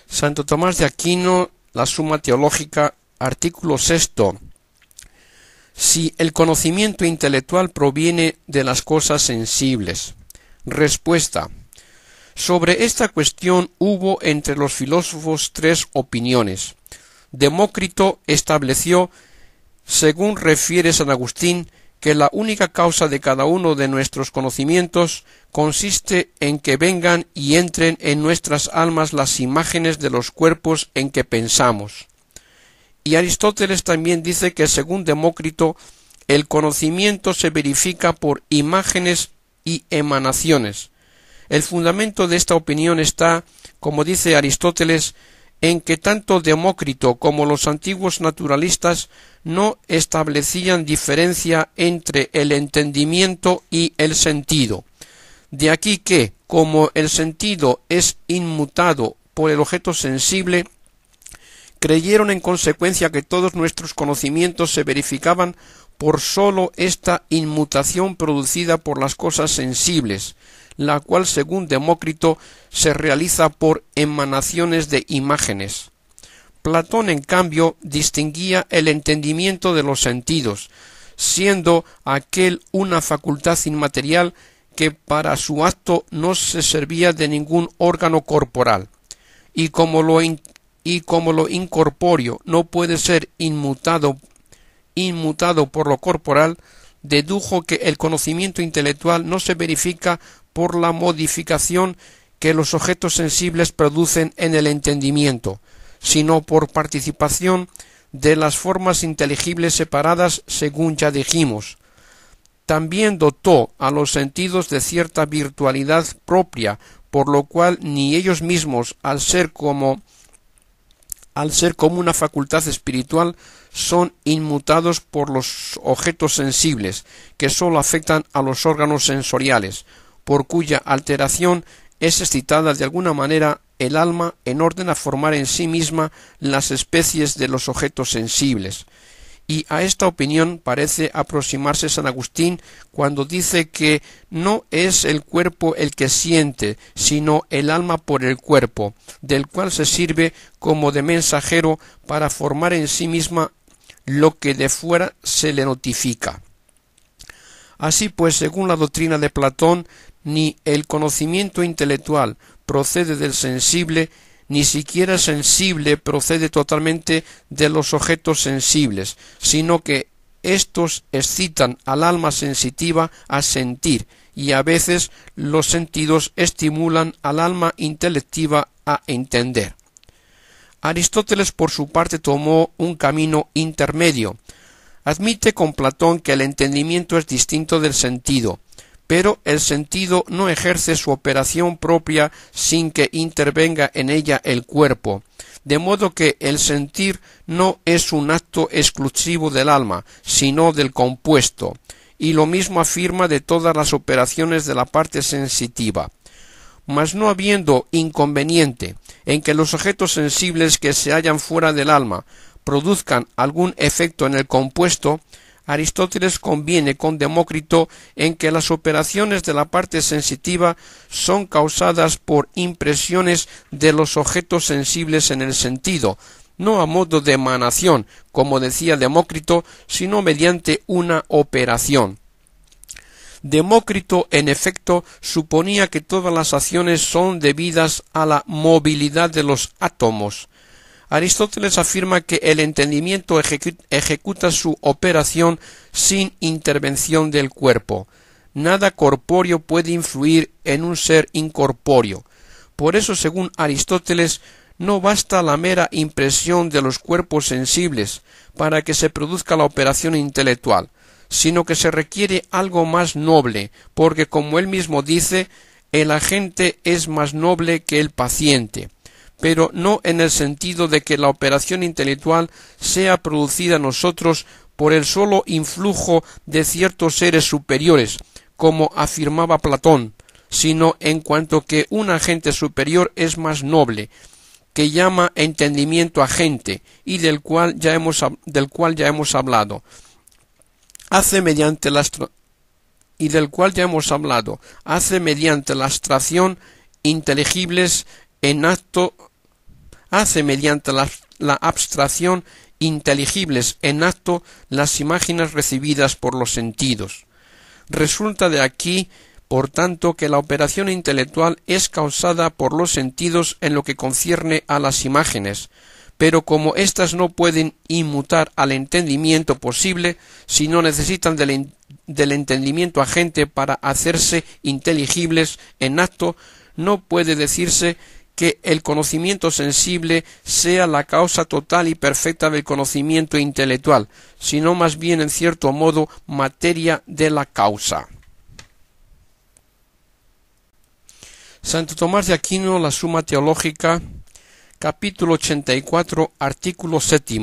Santo Tomás de Aquino, la Suma Teológica, artículo 6. Si el conocimiento intelectual proviene de las cosas sensibles. Respuesta. Sobre esta cuestión hubo entre los filósofos tres opiniones. Demócrito estableció, según refiere San Agustín, que la única causa de cada uno de nuestros conocimientos consiste en que vengan y entren en nuestras almas las imágenes de los cuerpos en que pensamos. Y Aristóteles también dice que, según Demócrito, el conocimiento se verifica por imágenes y emanaciones. El fundamento de esta opinión está, como dice Aristóteles, en que tanto Demócrito como los antiguos naturalistas no establecían diferencia entre el entendimiento y el sentido. De aquí que, como el sentido es inmutado por el objeto sensible, creyeron en consecuencia que todos nuestros conocimientos se verificaban por sólo esta inmutación producida por las cosas sensibles, la cual, según Demócrito, se realiza por emanaciones de imágenes. Platón, en cambio, distinguía el entendimiento de los sentidos, siendo aquel una facultad inmaterial que para su acto no se servía de ningún órgano corporal, y como lo incorpóreo no puede ser inmutado por lo corporal, dedujo que el conocimiento intelectual no se verifica por la modificación que los objetos sensibles producen en el entendimiento, sino por participación de las formas inteligibles separadas, según ya dijimos. También dotó a los sentidos de cierta virtualidad propia, por lo cual ni ellos mismos, al ser como una facultad espiritual, son inmutados por los objetos sensibles, que sólo afectan a los órganos sensoriales, por cuya alteración es excitada de alguna manera el alma en orden a formar en sí misma las especies de los objetos sensibles. Y a esta opinión parece aproximarse San Agustín cuando dice que no es el cuerpo el que siente, sino el alma por el cuerpo, del cual se sirve como de mensajero para formar en sí misma lo que de fuera se le notifica. Así pues, según la doctrina de Platón, ni el conocimiento intelectual procede del sensible, ni siquiera el sensible procede totalmente de los objetos sensibles, sino que éstos excitan al alma sensitiva a sentir, y a veces los sentidos estimulan al alma intelectiva a entender. Aristóteles, por su parte, tomó un camino intermedio. Admite con Platón que el entendimiento es distinto del sentido, pero el sentido no ejerce su operación propia sin que intervenga en ella el cuerpo, de modo que el sentir no es un acto exclusivo del alma, sino del compuesto, y lo mismo afirma de todas las operaciones de la parte sensitiva. Mas no habiendo inconveniente en que los objetos sensibles que se hallan fuera del alma produzcan algún efecto en el compuesto, Aristóteles conviene con Demócrito en que las operaciones de la parte sensitiva son causadas por impresiones de los objetos sensibles en el sentido, no a modo de emanación, como decía Demócrito, sino mediante una operación. Demócrito, en efecto, suponía que todas las acciones son debidas a la movilidad de los átomos. Aristóteles afirma que el entendimiento ejecuta su operación sin intervención del cuerpo. Nada corpóreo puede influir en un ser incorpóreo. Por eso, según Aristóteles, no basta la mera impresión de los cuerpos sensibles para que se produzca la operación intelectual, sino que se requiere algo más noble, porque, como él mismo dice, el agente es más noble que el paciente, pero no en el sentido de que la operación intelectual sea producida en nosotros por el solo influjo de ciertos seres superiores, como afirmaba Platón, sino en cuanto que un agente superior es más noble, que llama entendimiento agente, y del cual ya hemos hablado. Hace mediante la abstracción inteligibles en acto hace mediante la abstracción inteligibles en acto las imágenes recibidas por los sentidos. Resulta de aquí, por tanto, que la operación intelectual es causada por los sentidos en lo que concierne a las imágenes, pero como éstas no pueden inmutar al entendimiento posible, sino necesitan del entendimiento agente para hacerse inteligibles en acto, no puede decirse que el conocimiento sensible sea la causa total y perfecta del conocimiento intelectual, sino más bien en cierto modo materia de la causa. Santo Tomás de Aquino, la Suma Teológica, capítulo 84, artículo 7.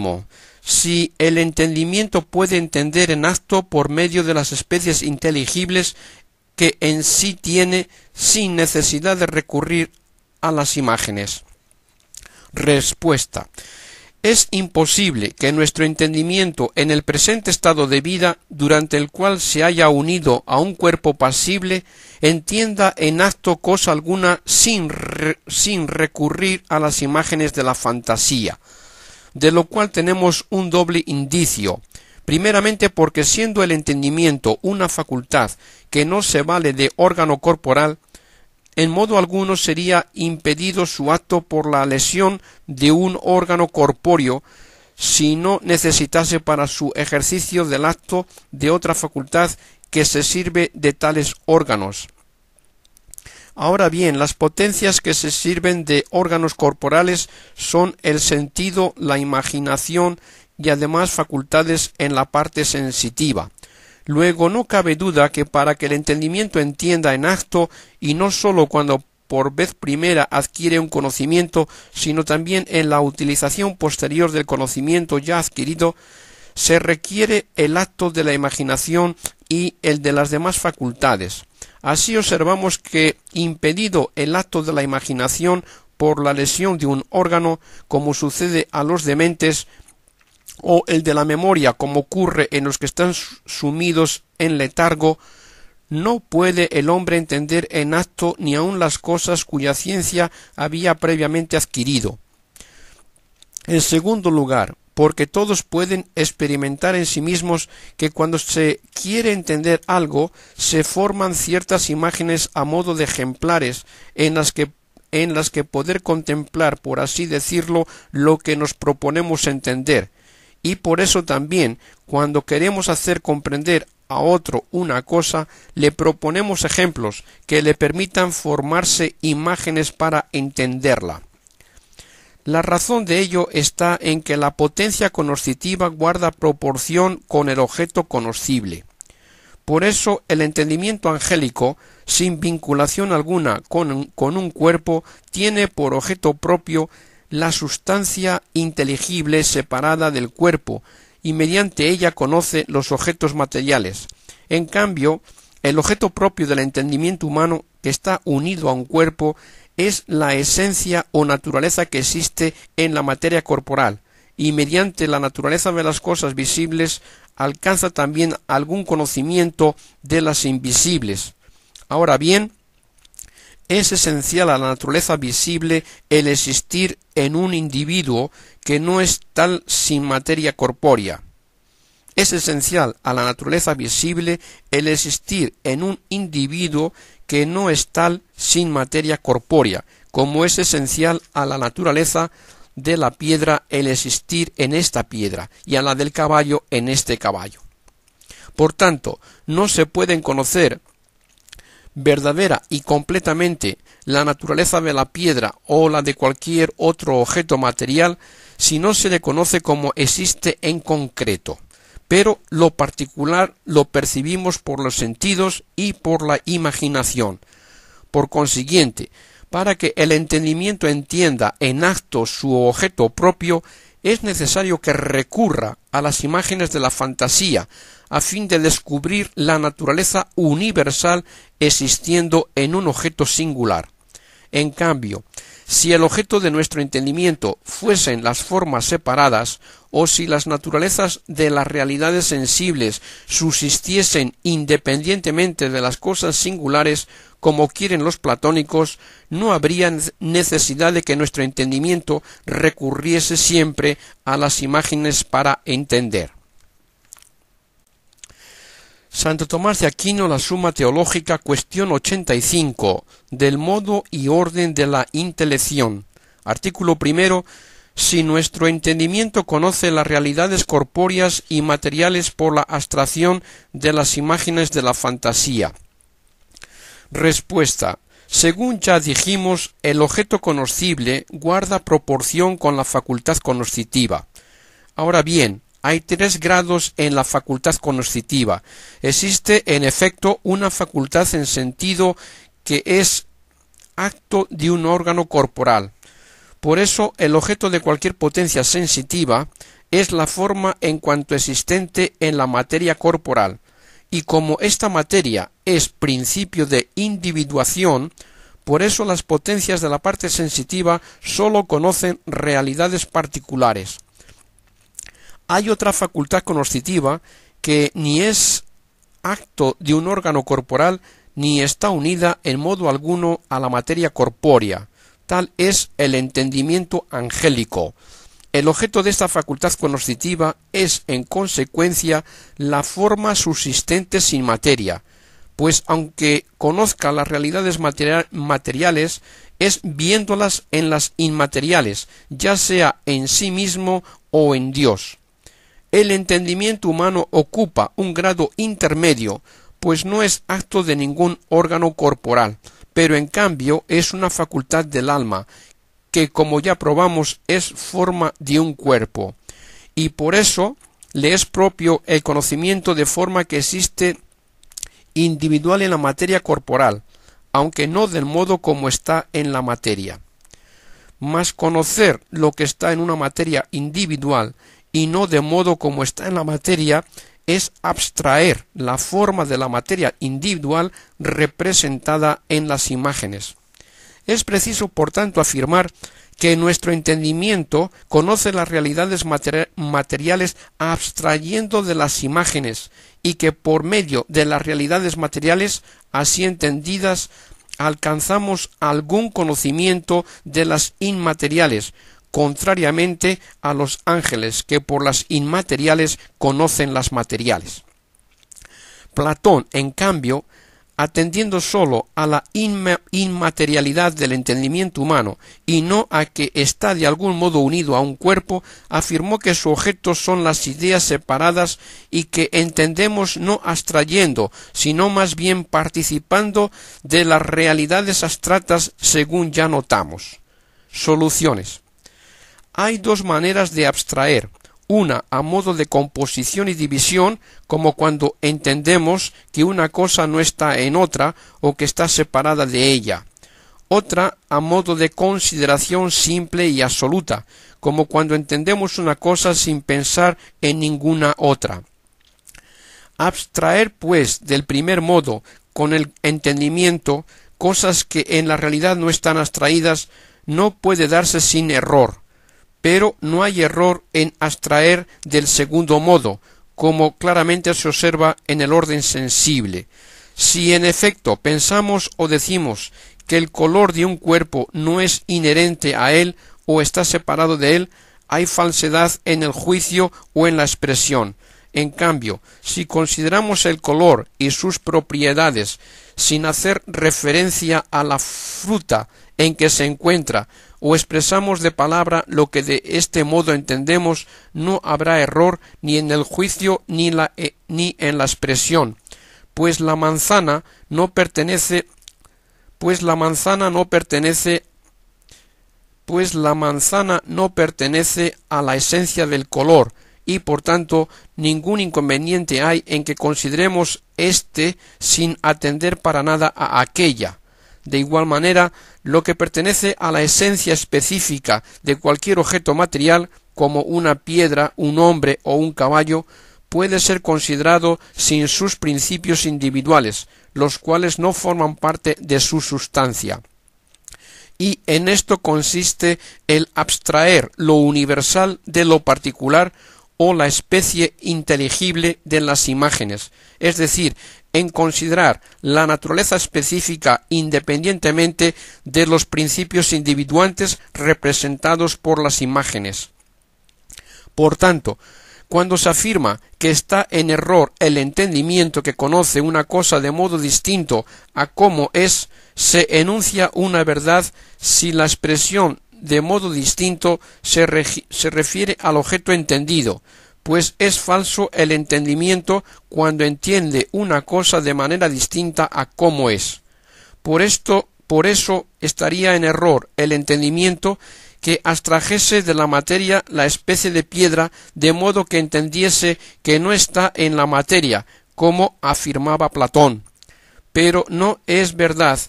Si el entendimiento puede entender en acto por medio de las especies inteligibles que en sí tiene, sin necesidad de recurrir a las imágenes. Respuesta. Es imposible que nuestro entendimiento en el presente estado de vida, durante el cual se haya unido a un cuerpo pasible, entienda en acto cosa alguna sin recurrir a las imágenes de la fantasía, de lo cual tenemos un doble indicio. Primeramente porque siendo el entendimiento una facultad que no se vale de órgano corporal, en modo alguno sería impedido su acto por la lesión de un órgano corpóreo, si no necesitase para su ejercicio del acto de otra facultad que se sirve de tales órganos. Ahora bien, las potencias que se sirven de órganos corporales son el sentido, la imaginación y además facultades en la parte sensitiva. Luego no cabe duda que para que el entendimiento entienda en acto, y no sólo cuando por vez primera adquiere un conocimiento, sino también en la utilización posterior del conocimiento ya adquirido, se requiere el acto de la imaginación y el de las demás facultades. Así observamos que, impedido el acto de la imaginación por la lesión de un órgano, como sucede a los dementes, o el de la memoria, como ocurre en los que están sumidos en letargo, no puede el hombre entender en acto ni aun las cosas cuya ciencia había previamente adquirido. En segundo lugar, porque todos pueden experimentar en sí mismos que cuando se quiere entender algo, se forman ciertas imágenes a modo de ejemplares en las que poder contemplar, por así decirlo, lo que nos proponemos entender. Y por eso también, cuando queremos hacer comprender a otro una cosa, le proponemos ejemplos que le permitan formarse imágenes para entenderla. La razón de ello está en que la potencia conoscitiva guarda proporción con el objeto conocible. Por eso el entendimiento angélico, sin vinculación alguna con un cuerpo, tiene por objeto propio la sustancia inteligible separada del cuerpo, y mediante ella conoce los objetos materiales. En cambio, el objeto propio del entendimiento humano, que está unido a un cuerpo, es la esencia o naturaleza que existe en la materia corporal, y mediante la naturaleza de las cosas visibles alcanza también algún conocimiento de las invisibles. Ahora bien, es esencial a la naturaleza visible el existir en un individuo que no es tal sin materia corpórea. Es esencial a la naturaleza visible el existir en un individuo que no es tal sin materia corpórea, como es esencial a la naturaleza de la piedra el existir en esta piedra, y a la del caballo en este caballo. Por tanto, no se pueden conocer verdadera y completamente la naturaleza de la piedra o la de cualquier otro objeto material si no se le conoce como existe en concreto, pero lo particular lo percibimos por los sentidos y por la imaginación. Por consiguiente, para que el entendimiento entienda en acto su objeto propio, es necesario que recurra a las imágenes de la fantasía, a fin de descubrir la naturaleza universal existiendo en un objeto singular. En cambio, Si el objeto de nuestro entendimiento fuesen las formas separadas, o si las naturalezas de las realidades sensibles subsistiesen independientemente de las cosas singulares, como quieren los platónicos, no habría necesidad de que nuestro entendimiento recurriese siempre a las imágenes para entender. Santo Tomás de Aquino, la Suma Teológica, cuestión 85, del modo y orden de la intelección. Artículo primero. Si nuestro entendimiento conoce las realidades corpóreas y materiales por la abstracción de las imágenes de la fantasía. Respuesta. Según ya dijimos, el objeto conocible guarda proporción con la facultad cognoscitiva. Ahora bien, hay 3 grados en la facultad cognoscitiva. Existe, en efecto, una facultad en sentido que es acto de un órgano corporal. Por eso, el objeto de cualquier potencia sensitiva es la forma en cuanto existente en la materia corporal, y como esta materia es principio de individuación, por eso las potencias de la parte sensitiva sólo conocen realidades particulares. Hay otra facultad cognoscitiva que ni es acto de un órgano corporal ni está unida en modo alguno a la materia corpórea. Tal es el entendimiento angélico. El objeto de esta facultad cognoscitiva es, en consecuencia, la forma subsistente sin materia, pues aunque conozca las realidades materiales, es viéndolas en las inmateriales, ya sea en sí mismo o en Dios. El entendimiento humano ocupa un grado intermedio, pues no es acto de ningún órgano corporal, pero en cambio es una facultad del alma, que como ya probamos es forma de un cuerpo, y por eso le es propio el conocimiento de forma que existe individual en la materia corporal, aunque no del modo como está en la materia. Mas conocer lo que está en una materia individual y no de modo como está en la materia es abstraer la forma de la materia individual representada en las imágenes. Es preciso, por tanto, afirmar que nuestro entendimiento conoce las realidades materiales abstrayendo de las imágenes, y que por medio de las realidades materiales, así entendidas, alcanzamos algún conocimiento de las inmateriales, contrariamente a los ángeles, que por las inmateriales conocen las materiales. Platón, en cambio, atendiendo sólo a la inmaterialidad del entendimiento humano y no a que está de algún modo unido a un cuerpo, afirmó que su objeto son las ideas separadas y que entendemos no abstrayendo, sino más bien participando de las realidades abstractas según ya notamos. Soluciones. Hay 2 maneras de abstraer, una a modo de composición y división, como cuando entendemos que una cosa no está en otra o que está separada de ella. Otra a modo de consideración simple y absoluta, como cuando entendemos una cosa sin pensar en ninguna otra. Abstraer, pues, del primer modo, con el entendimiento, cosas que en la realidad no están abstraídas, no puede darse sin error. Pero no hay error en abstraer del segundo modo, como claramente se observa en el orden sensible. Si en efecto pensamos o decimos que el color de un cuerpo no es inherente a él o está separado de él, hay falsedad en el juicio o en la expresión. En cambio, si consideramos el color y sus propiedades sin hacer referencia a la fruta en que se encuentra, o expresamos de palabra lo que de este modo entendemos, no habrá error ni en el juicio ni en la expresión, pues la manzana no pertenece a la esencia del color, y por tanto ningún inconveniente hay en que consideremos éste sin atender para nada a aquella. De igual manera, lo que pertenece a la esencia específica de cualquier objeto material, como una piedra, un hombre o un caballo, puede ser considerado sin sus principios individuales, los cuales no forman parte de su sustancia. y en esto consiste el abstraer lo universal de lo particular o la especie inteligible de las imágenes, es decir, en considerar la naturaleza específica independientemente de los principios individuantes representados por las imágenes. Por tanto, cuando se afirma que está en error el entendimiento que conoce una cosa de modo distinto a cómo es, se enuncia una verdad si la expresión de modo distinto se refiere al objeto entendido, pues es falso el entendimiento cuando entiende una cosa de manera distinta a cómo es. Por eso estaría en error el entendimiento que abstrajese de la materia la especie de piedra de modo que entendiese que no está en la materia, como afirmaba Platón. Pero no es verdad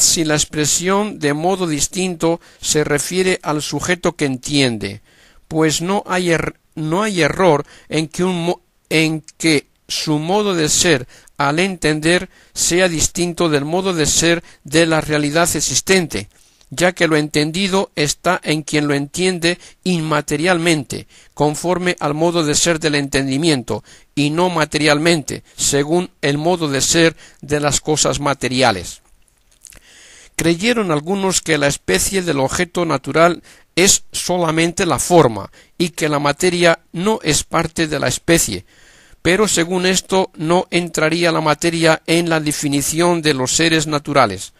si la expresión de modo distinto se refiere al sujeto que entiende, pues no hay error en que su modo de ser al entender sea distinto del modo de ser de la realidad existente, ya que lo entendido está en quien lo entiende inmaterialmente, conforme al modo de ser del entendimiento, y no materialmente, según el modo de ser de las cosas materiales. Creyeron algunos que la especie del objeto natural es solamente la forma, y que la materia no es parte de la especie, pero según esto no entraría la materia en la definición de los seres naturales.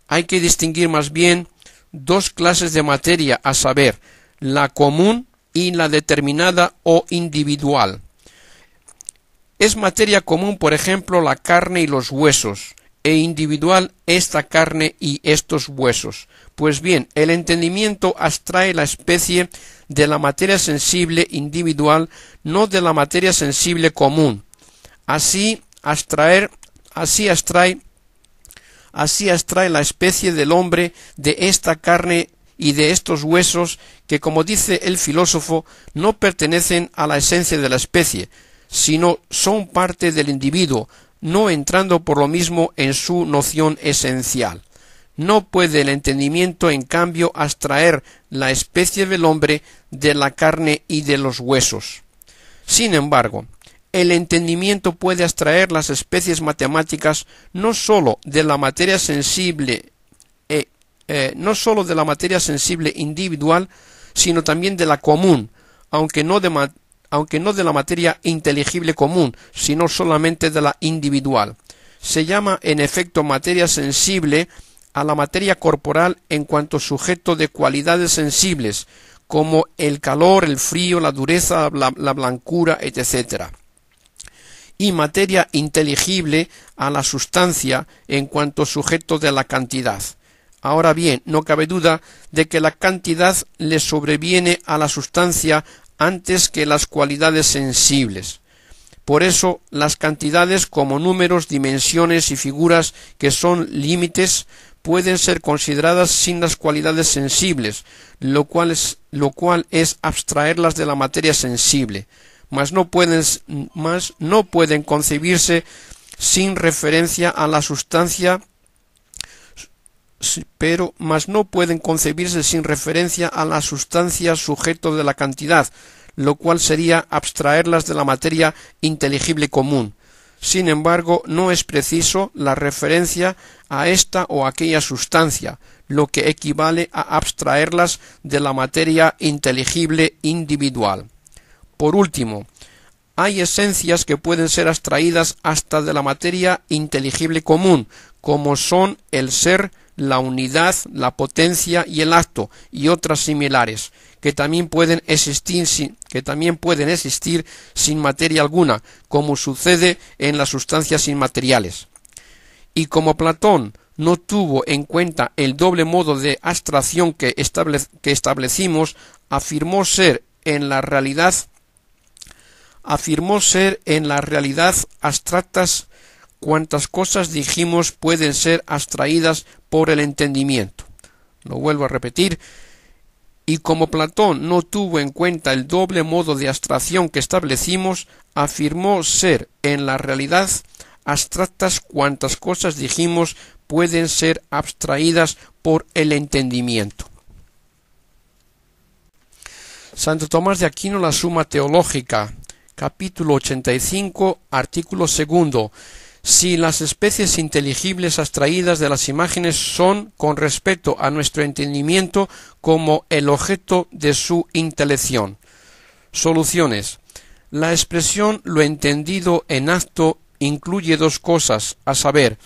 Hay que distinguir más bien dos clases de materia, a saber, la común y la determinada o individual. Es materia común, por ejemplo, la carne y los huesos, e individual esta carne y estos huesos. Pues bien, el entendimiento abstrae la especie de la materia sensible individual, no de la materia sensible común. Así abstrae la especie del hombre de esta carne y de estos huesos que, como dice el filósofo, no pertenecen a la esencia de la especie, sino son parte del individuo, no entrando por lo mismo en su noción esencial. No puede el entendimiento, en cambio, abstraer la especie del hombre de la carne y de los huesos. Sin embargo, el entendimiento puede abstraer las especies matemáticas no sólo de la materia sensible individual, sino también de la común, aunque no de la materia inteligible común, sino solamente de la individual. Se llama en efecto materia sensible a la materia corporal en cuanto sujeto de cualidades sensibles, como el calor, el frío, la dureza, la blancura, etc. Y materia inteligible a la sustancia en cuanto sujeto de la cantidad. Ahora bien, no cabe duda de que la cantidad le sobreviene a la sustancia antes que las cualidades sensibles. Por eso, las cantidades como números, dimensiones y figuras que son límites pueden ser consideradas sin las cualidades sensibles, lo cual es abstraerlas de la materia sensible, mas no pueden concebirse sin referencia a la sustancia, sujeto de la cantidad, lo cual sería abstraerlas de la materia inteligible común. Sin embargo, no es preciso la referencia a esta o aquella sustancia, lo que equivale a abstraerlas de la materia inteligible individual. Por último, hay esencias que pueden ser abstraídas hasta de la materia inteligible común, como son el ser, la unidad, la potencia y el acto, y otras similares, que también pueden existir sin materia alguna, como sucede en las sustancias inmateriales. Y como Platón no tuvo en cuenta el doble modo de abstracción que establecimos, afirmó ser en la realidad abstractas cuantas cosas dijimos pueden ser abstraídas por el entendimiento. Lo vuelvo a repetir. Y como Platón no tuvo en cuenta el doble modo de abstracción que establecimos, afirmó ser en la realidad abstractas cuantas cosas dijimos pueden ser abstraídas por el entendimiento. Santo Tomás de Aquino, la Suma Teológica, capítulo 85, artículo 2. Si las especies inteligibles abstraídas de las imágenes son, con respecto a nuestro entendimiento, como el objeto de su intelección. Soluciones. La expresión lo entendido en acto incluye dos cosas, a saber,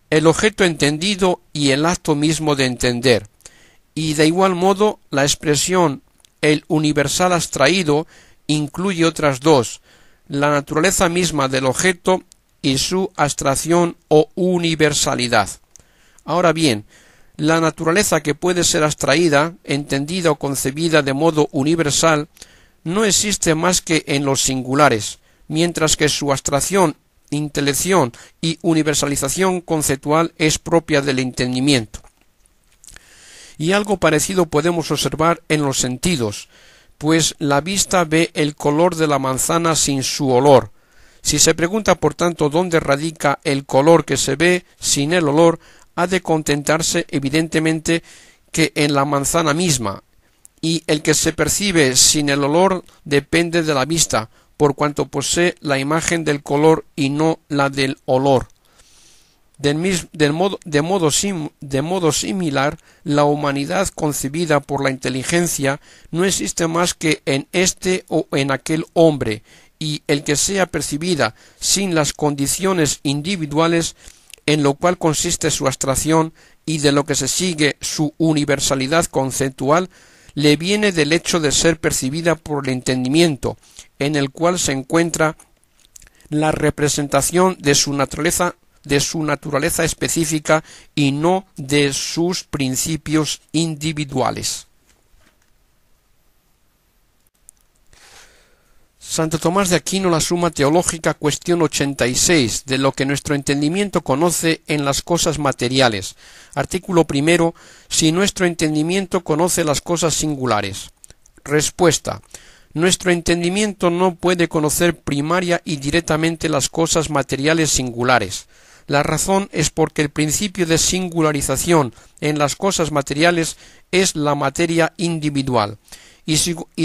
el objeto entendido y el acto mismo de entender. Y de igual modo, la expresión el universal abstraído incluye otras dos, la naturaleza misma del objeto y su abstracción o universalidad. Ahora bien, la naturaleza que puede ser abstraída, entendida o concebida de modo universal, no existe más que en los singulares, mientras que su abstracción, intelección y universalización conceptual es propia del entendimiento. Y algo parecido podemos observar en los sentidos, pues la vista ve el color de la manzana sin su olor. Si se pregunta, por tanto, dónde radica el color que se ve sin el olor, ha de contentarse evidentemente que en la manzana misma, y el que se percibe sin el olor depende de la vista, por cuanto posee la imagen del color y no la del olor. De modo similar, la humanidad concebida por la inteligencia no existe más que en este o en aquel hombre, y el que sea percibida sin las condiciones individuales en lo cual consiste su abstracción y de lo que se sigue su universalidad conceptual, le viene del hecho de ser percibida por el entendimiento, en el cual se encuentra la representación de su naturaleza específica y no de sus principios individuales. Santo Tomás de Aquino, la Suma Teológica, cuestión 86, de lo que nuestro entendimiento conoce en las cosas materiales. Artículo 1. Si nuestro entendimiento conoce las cosas singulares. Respuesta. Nuestro entendimiento no puede conocer primaria y directamente las cosas materiales singulares. La razón es porque el principio de singularización en las cosas materiales es la materia individual. Y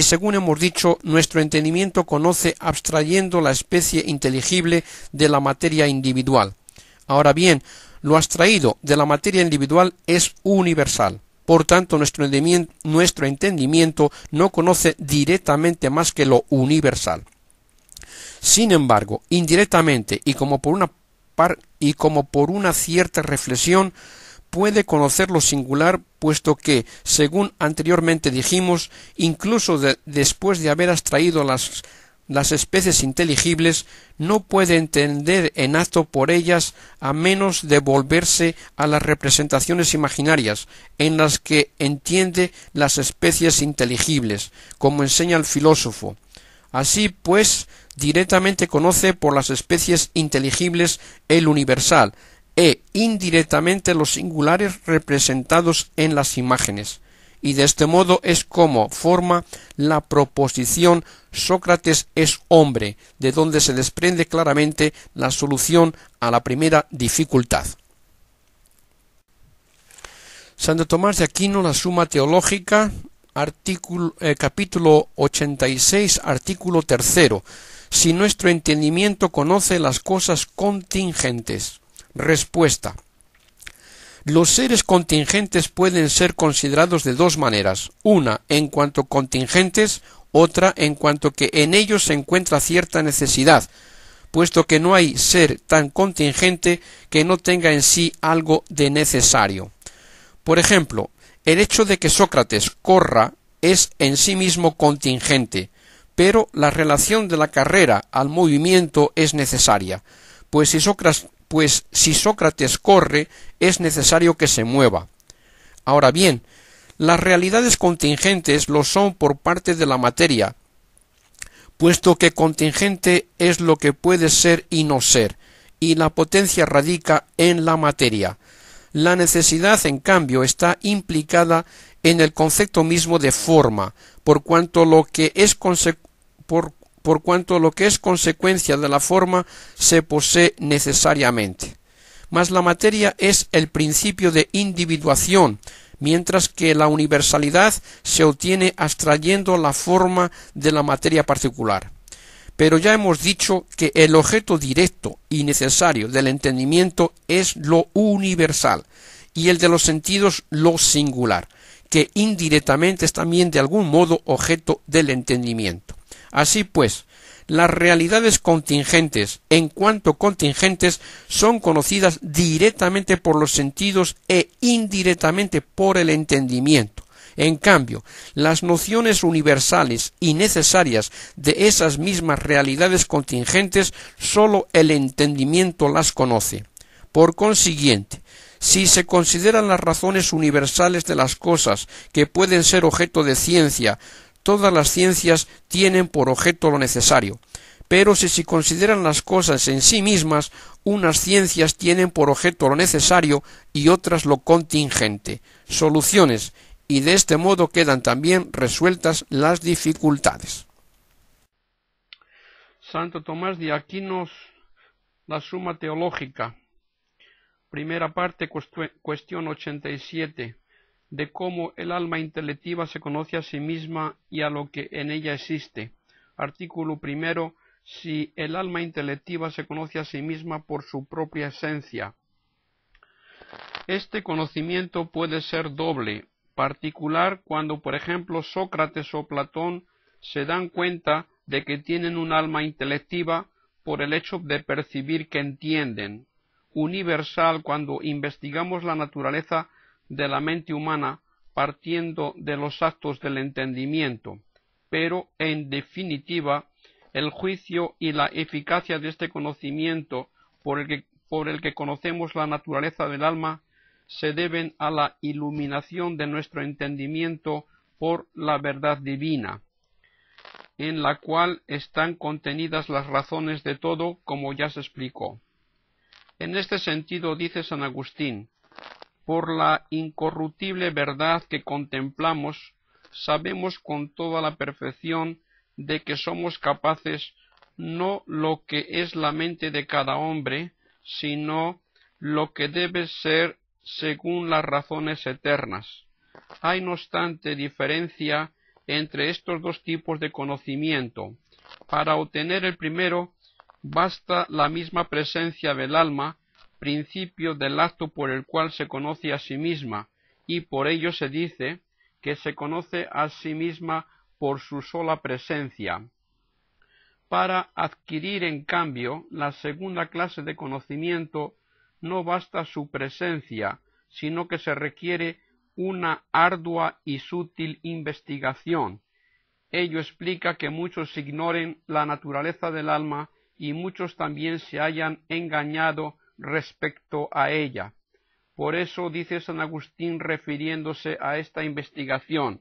según hemos dicho, nuestro entendimiento conoce abstrayendo la especie inteligible de la materia individual. Ahora bien, lo abstraído de la materia individual es universal. Por tanto, nuestro entendimiento no conoce directamente más que lo universal. Sin embargo, indirectamente y como por una cierta reflexión, puede conocer lo singular, puesto que, según anteriormente dijimos, incluso después de haber abstraído las especies inteligibles, no puede entender en acto por ellas a menos de volverse a las representaciones imaginarias, en las que entiende las especies inteligibles, como enseña el filósofo. Así pues, directamente conoce por las especies inteligibles el universal, e indirectamente los singulares representados en las imágenes, y de este modo es como forma la proposición Sócrates es hombre, de donde se desprende claramente la solución a la primera dificultad. Santo Tomás de Aquino, la Suma Teológica, capítulo 86, artículo 3. Si nuestro entendimiento conoce las cosas contingentes. Respuesta. Los seres contingentes pueden ser considerados de dos maneras, una en cuanto contingentes, otra en cuanto que en ellos se encuentra cierta necesidad, puesto que no hay ser tan contingente que no tenga en sí algo de necesario. Por ejemplo, el hecho de que Sócrates corra es en sí mismo contingente, pero la relación de la carrera al movimiento es necesaria, pues si Sócrates corre, es necesario que se mueva. Ahora bien, las realidades contingentes lo son por parte de la materia, puesto que contingente es lo que puede ser y no ser, y la potencia radica en la materia. La necesidad, en cambio, está implicada en el concepto mismo de forma, por cuanto lo que es por cuanto lo que es consecuencia de la forma se posee necesariamente. Mas la materia es el principio de individuación, mientras que la universalidad se obtiene abstrayendo la forma de la materia particular. Pero ya hemos dicho que el objeto directo y necesario del entendimiento es lo universal, y el de los sentidos lo singular, que indirectamente es también de algún modo objeto del entendimiento. Así pues, las realidades contingentes, en cuanto contingentes, son conocidas directamente por los sentidos e indirectamente por el entendimiento. En cambio, las nociones universales y necesarias de esas mismas realidades contingentes, sólo el entendimiento las conoce. Por consiguiente, si se consideran las razones universales de las cosas que pueden ser objeto de ciencia, todas las ciencias tienen por objeto lo necesario. Pero si se consideran las cosas en sí mismas, unas ciencias tienen por objeto lo necesario y otras lo contingente. Soluciones, y de este modo quedan también resueltas las dificultades. Santo Tomás de Aquino, la Suma Teológica. Primera parte, cuestión 87, de cómo el alma intelectiva se conoce a sí misma y a lo que en ella existe. Artículo primero, si el alma intelectiva se conoce a sí misma por su propia esencia. Este conocimiento puede ser doble, particular cuando, por ejemplo, Sócrates o Platón se dan cuenta de que tienen un alma intelectiva por el hecho de percibir que entienden. Universal cuando investigamos la naturaleza de la mente humana partiendo de los actos del entendimiento, pero en definitiva el juicio y la eficacia de este conocimiento por el que conocemos la naturaleza del alma se deben a la iluminación de nuestro entendimiento por la verdad divina, en la cual están contenidas las razones de todo, como ya se explicó. En este sentido dice San Agustín, por la incorruptible verdad que contemplamos, sabemos con toda la perfección de que somos capaces no lo que es la mente de cada hombre, sino lo que debe ser según las razones eternas. Hay no obstante diferencia entre estos dos tipos de conocimiento. Para obtener el primero, basta la misma presencia del alma, principio del acto por el cual se conoce a sí misma, y por ello se dice que se conoce a sí misma por su sola presencia. Para adquirir, en cambio, la segunda clase de conocimiento, no basta su presencia, sino que se requiere una ardua y sutil investigación. Ello explica que muchos ignoren la naturaleza del alma y muchos también se hayan engañado respecto a ella. Por eso dice San Agustín refiriéndose a esta investigación,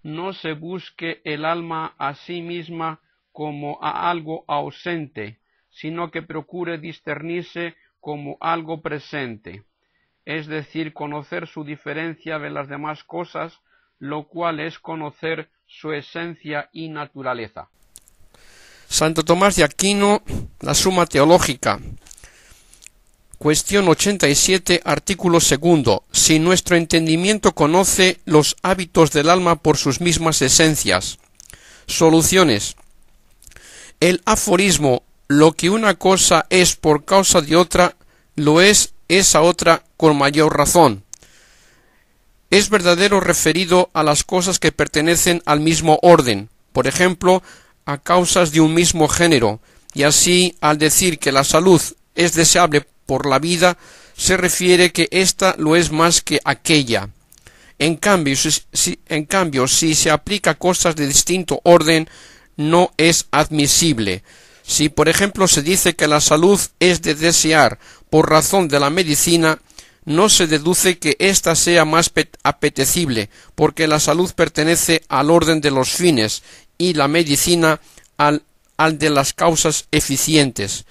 no se busque el alma a sí misma como a algo ausente, sino que procure discernirse como algo presente, es decir, conocer su diferencia de las demás cosas, lo cual es conocer su esencia y naturaleza. Santo Tomás de Aquino, la Suma Teológica. Cuestión 87, artículo segundo. Si nuestro entendimiento conoce los hábitos del alma por sus mismas esencias. Soluciones. El aforismo, lo que una cosa es por causa de otra, lo es esa otra con mayor razón. Es verdadero referido a las cosas que pertenecen al mismo orden, por ejemplo, a causas de un mismo género, y así, al decir que la salud es deseable por la vida, se refiere que ésta lo es más que aquella. En cambio, si se aplica a cosas de distinto orden, no es admisible. Si, por ejemplo, se dice que la salud es de desear por razón de la medicina, no se deduce que ésta sea más apetecible, porque la salud pertenece al orden de los fines y la medicina al de las causas eficientes.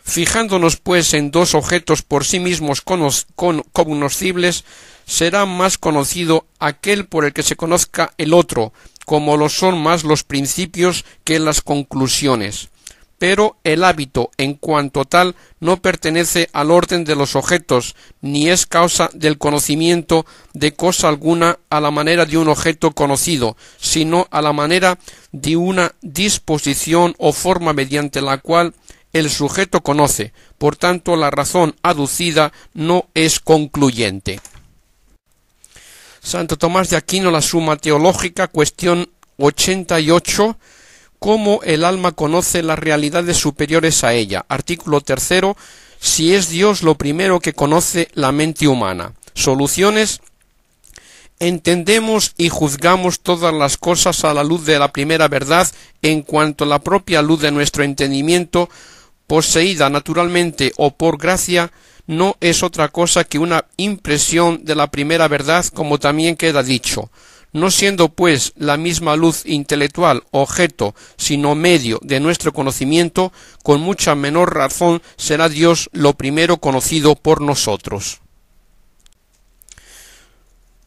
Fijándonos, pues, en dos objetos por sí mismos conocibles, será más conocido aquel por el que se conozca el otro, como lo son más los principios que las conclusiones. Pero el hábito, en cuanto tal, no pertenece al orden de los objetos, ni es causa del conocimiento de cosa alguna a la manera de un objeto conocido, sino a la manera de una disposición o forma mediante la cual el sujeto conoce. Por tanto, la razón aducida no es concluyente. Santo Tomás de Aquino, la Suma Teológica, cuestión 88. ¿Cómo el alma conoce las realidades superiores a ella? Artículo 3. Si es Dios lo primero que conoce la mente humana. Soluciones. Entendemos y juzgamos todas las cosas a la luz de la primera verdad, en cuanto la propia luz de nuestro entendimiento, poseída naturalmente o por gracia, no es otra cosa que una impresión de la primera verdad, como también queda dicho. No siendo, pues, la misma luz intelectual objeto, sino medio de nuestro conocimiento, con mucha menor razón será Dios lo primero conocido por nosotros.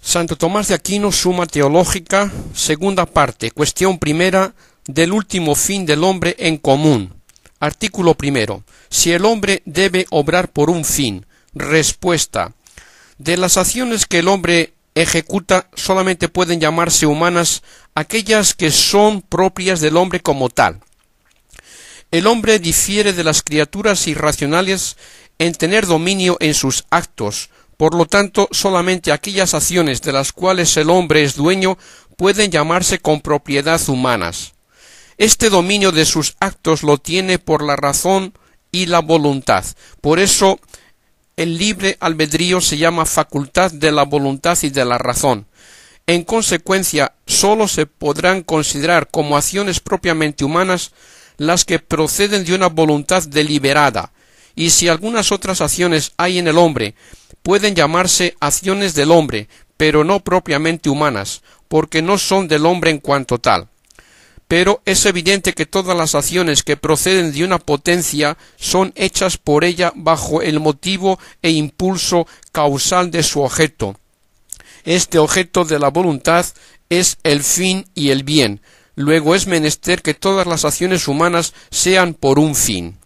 Santo Tomás de Aquino, Suma Teológica, segunda parte, cuestión primera, del último fin del hombre en común. Artículo 1. Si el hombre debe obrar por un fin. Respuesta. De las acciones que el hombre ejecuta solamente pueden llamarse humanas aquellas que son propias del hombre como tal. El hombre difiere de las criaturas irracionales en tener dominio en sus actos, por lo tanto solamente aquellas acciones de las cuales el hombre es dueño pueden llamarse con propiedad humanas. Este dominio de sus actos lo tiene por la razón y la voluntad. Por eso el libre albedrío se llama facultad de la voluntad y de la razón. En consecuencia, sólo se podrán considerar como acciones propiamente humanas las que proceden de una voluntad deliberada, y si algunas otras acciones hay en el hombre, pueden llamarse acciones del hombre, pero no propiamente humanas, porque no son del hombre en cuanto tal. Pero es evidente que todas las acciones que proceden de una potencia son hechas por ella bajo el motivo e impulso causal de su objeto. Este objeto de la voluntad es el fin y el bien. Luego es menester que todas las acciones humanas sean por un fin.